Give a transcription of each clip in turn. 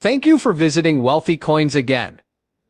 Thank you for visiting Wealthy Coins again.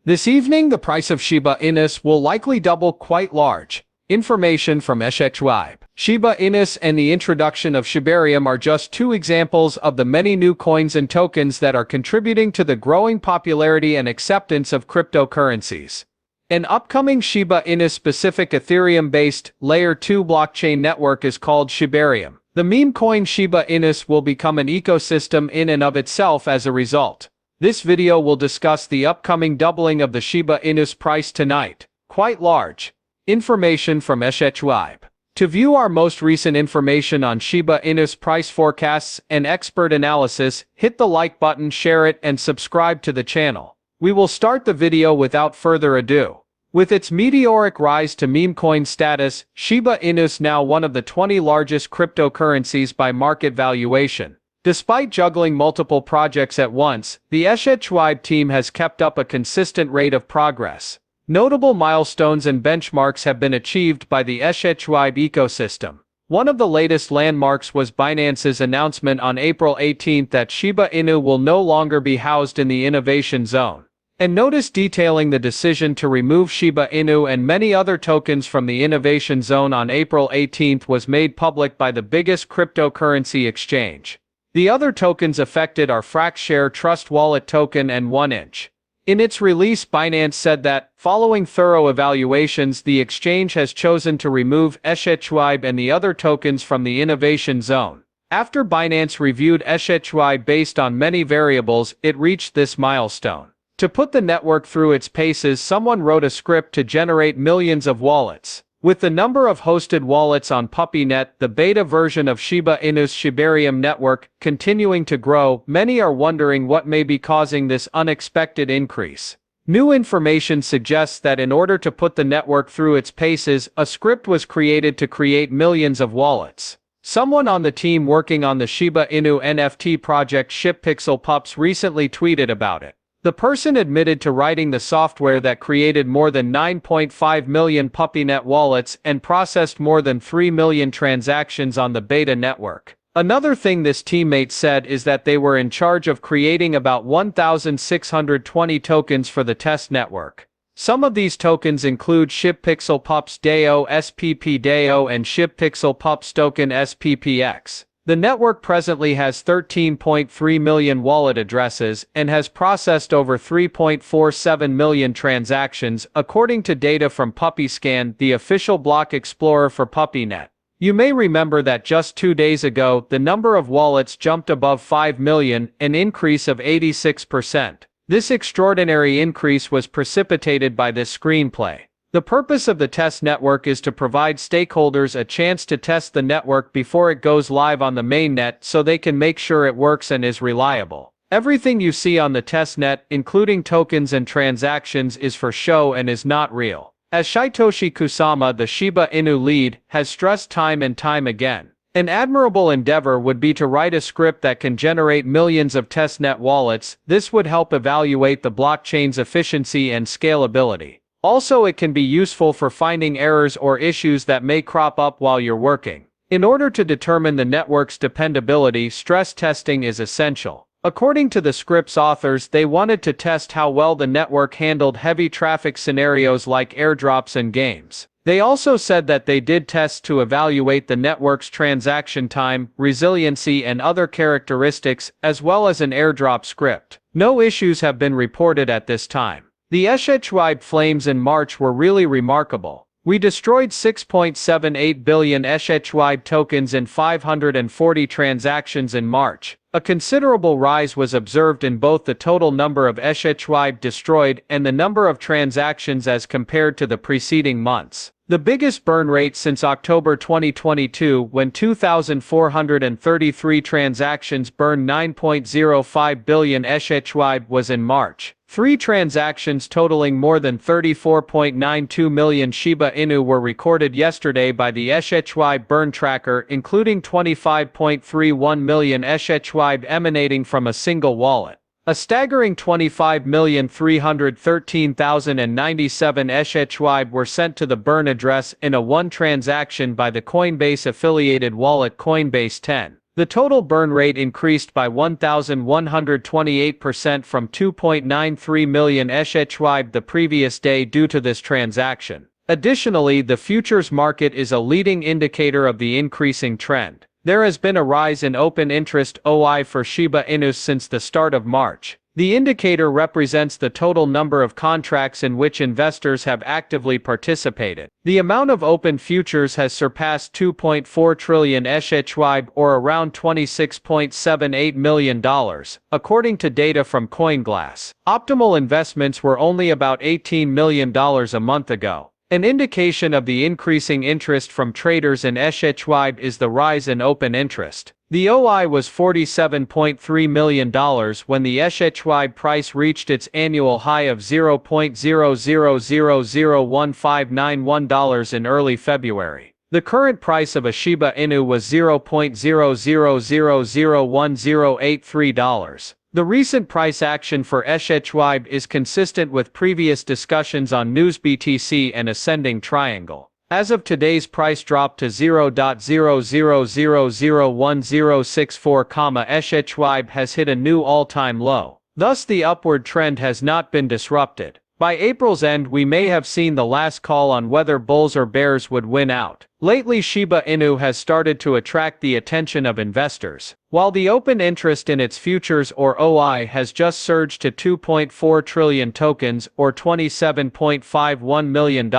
This evening the price of Shiba Inu will likely double quite large. Information from Play.ht. Shiba Inu and the introduction of Shibarium are just two examples of the many new coins and tokens that are contributing to the growing popularity and acceptance of cryptocurrencies. An upcoming Shiba Inu specific Ethereum-based Layer 2 blockchain network is called Shibarium. The meme coin Shiba Inu will become an ecosystem in and of itself as a result. This video will discuss the upcoming doubling of the Shiba Inu price tonight. Quite large. Information from Play.ht. To view our most recent information on Shiba Inu price forecasts and expert analysis, hit the like button, share it, and subscribe to the channel. We will start the video without further ado. With its meteoric rise to meme coin status, Shiba Inu is now one of the 20 largest cryptocurrencies by market valuation. Despite juggling multiple projects at once, the Play.ht team has kept up a consistent rate of progress. Notable milestones and benchmarks have been achieved by the Play.ht ecosystem. One of the latest landmarks was Binance's announcement on April 18 that Shiba Inu will no longer be housed in the innovation zone. And notice detailing the decision to remove Shiba Inu and many other tokens from the innovation zone on April 18 was made public by the biggest cryptocurrency exchange. The other tokens affected are FraxShare Trust Wallet token and 1inch. In its release, Binance said that, following thorough evaluations, the exchange has chosen to remove Play.ht and the other tokens from the innovation zone. After Binance reviewed Play.ht based on many variables, it reached this milestone. To put the network through its paces, someone wrote a script to generate millions of wallets. With the number of hosted wallets on PuppyNet, the beta version of Shiba Inu's Shibarium network, continuing to grow, many are wondering what may be causing this unexpected increase. New information suggests that in order to put the network through its paces, a script was created to create millions of wallets. Someone on the team working on the Shiba Inu NFT project shib recently tweeted about it. The person admitted to writing the software that created more than 9.5 million PuppyNet wallets and processed more than 3 million transactions on the beta network. Another thing this teammate said is that they were in charge of creating about 1,620 tokens for the test network. Some of these tokens include ShibPixelPups DAO SPP DAO and ShibPixelPups Token SPPX. The network presently has 13.3 million wallet addresses and has processed over 3.47 million transactions, according to data from PuppyScan, the official block explorer for PuppyNet. You may remember that just 2 days ago, the number of wallets jumped above 5 million, an increase of 86%. This extraordinary increase was precipitated by this screenplay. The purpose of the test network is to provide stakeholders a chance to test the network before it goes live on the mainnet so they can make sure it works and is reliable. Everything you see on the testnet, including tokens and transactions, is for show and is not real. As Satoshi Kusama, the Shiba Inu lead, has stressed time and time again, an admirable endeavor would be to write a script that can generate millions of testnet wallets. This would help evaluate the blockchain's efficiency and scalability. Also, it can be useful for finding errors or issues that may crop up while you're working. In order to determine the network's dependability, stress testing is essential. According to the script's authors, they wanted to test how well the network handled heavy traffic scenarios like airdrops and games. They also said that they did tests to evaluate the network's transaction time, resiliency, and other characteristics, as well as an airdrop script. No issues have been reported at this time. The Play.ht flames in March were really remarkable. We destroyed 6.78 billion Play.ht tokens in 540 transactions in March. A considerable rise was observed in both the total number of Play.ht destroyed and the number of transactions as compared to the preceding months. The biggest burn rate since October 2022, when 2,433 transactions burned 9.05 billion Play.ht, was in March. 3 transactions totaling more than 34.92 million Shiba Inu were recorded yesterday by the Play.ht burn tracker, including 25.31 million Play.ht emanating from a single wallet. A staggering 25,313,097 Play.ht were sent to the burn address in a one transaction by the Coinbase-affiliated wallet Coinbase 10. The total burn rate increased by 1,128% from 2.93 million SHYB the previous day due to this transaction. Additionally, the futures market is a leading indicator of the increasing trend. There has been a rise in open interest OI for Shiba Inu since the start of March. The indicator represents the total number of contracts in which investors have actively participated. The amount of open futures has surpassed 2.4 trillion SHYB or around $26.78 million, according to data from CoinGlass. Optimal investments were only about $18 million a month ago. An indication of the increasing interest from traders in SHYB is the rise in open interest. The OI was $47.3 million when the SHYB price reached its annual high of $0.00001591 in early February. The current price of a Shiba Inu was $0.00001083. The recent price action for SHYB is consistent with previous discussions on News BTC and Ascending Triangle. As of today's price drop to 0.00001064, SHYB has hit a new all-time low. Thus the upward trend has not been disrupted. By April's end we may have seen the last call on whether bulls or bears would win out. Lately Shiba Inu has started to attract the attention of investors. While the open interest in its futures or OI has just surged to 2.4 trillion tokens or $27.51 million,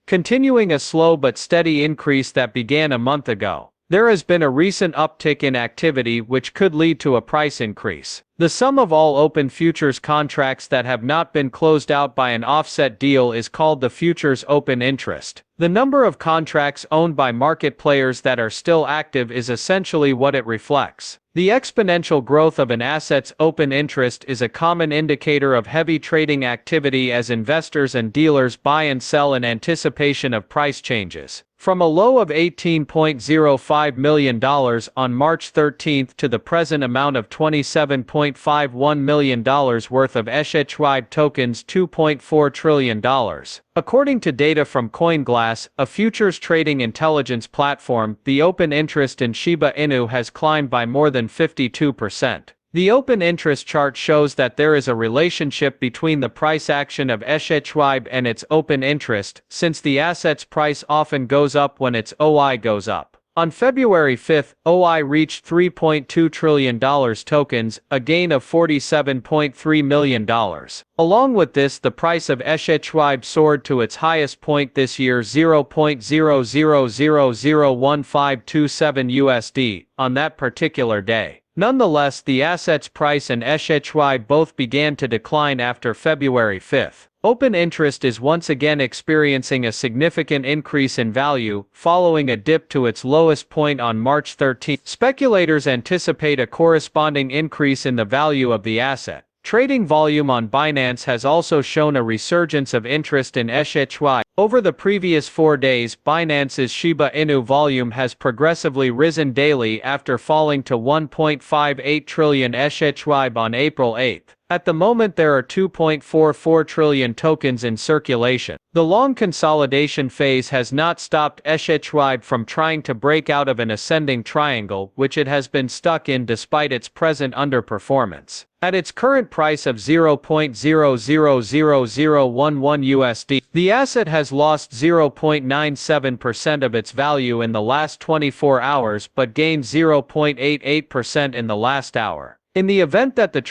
continuing a slow but steady increase that began a month ago. There has been a recent uptick in activity which could lead to a price increase. The sum of all open futures contracts that have not been closed out by an offset deal is called the futures open interest. The number of contracts owned by market players that are still active is essentially what it reflects. The exponential growth of an asset's open interest is a common indicator of heavy trading activity as investors and dealers buy and sell in anticipation of price changes. From a low of $18.05 million on March 13 to the present amount of $27.51 million worth of SHYB tokens, $2.4 trillion. According to data from CoinGlass, a futures trading intelligence platform, the open interest in Shiba Inu has climbed by more than 52%. The open interest chart shows that there is a relationship between the price action of SHYB and its open interest, since the asset's price often goes up when its OI goes up. On February 5, OI reached $3.2 trillion tokens, a gain of $47.3 million. Along with this, the price of SHYB soared to its highest point this year, $0.00001527 USD, on that particular day. Nonetheless, the asset's price and SHYB both began to decline after February 5. Open interest is once again experiencing a significant increase in value, following a dip to its lowest point on March 13. Speculators anticipate a corresponding increase in the value of the asset. Trading volume on Binance has also shown a resurgence of interest in SHYB. Over the previous 4 days, Binance's Shiba Inu volume has progressively risen daily after falling to 1.58 trillion SHYB on April 8. At the moment there are 2.44 trillion tokens in circulation. The long consolidation phase has not stopped SHYB from trying to break out of an ascending triangle, which it has been stuck in despite its present underperformance. At its current price of $0.000011 USD, the asset has lost 0.97% of its value in the last 24 hours but gained 0.88% in the last hour. In the event that the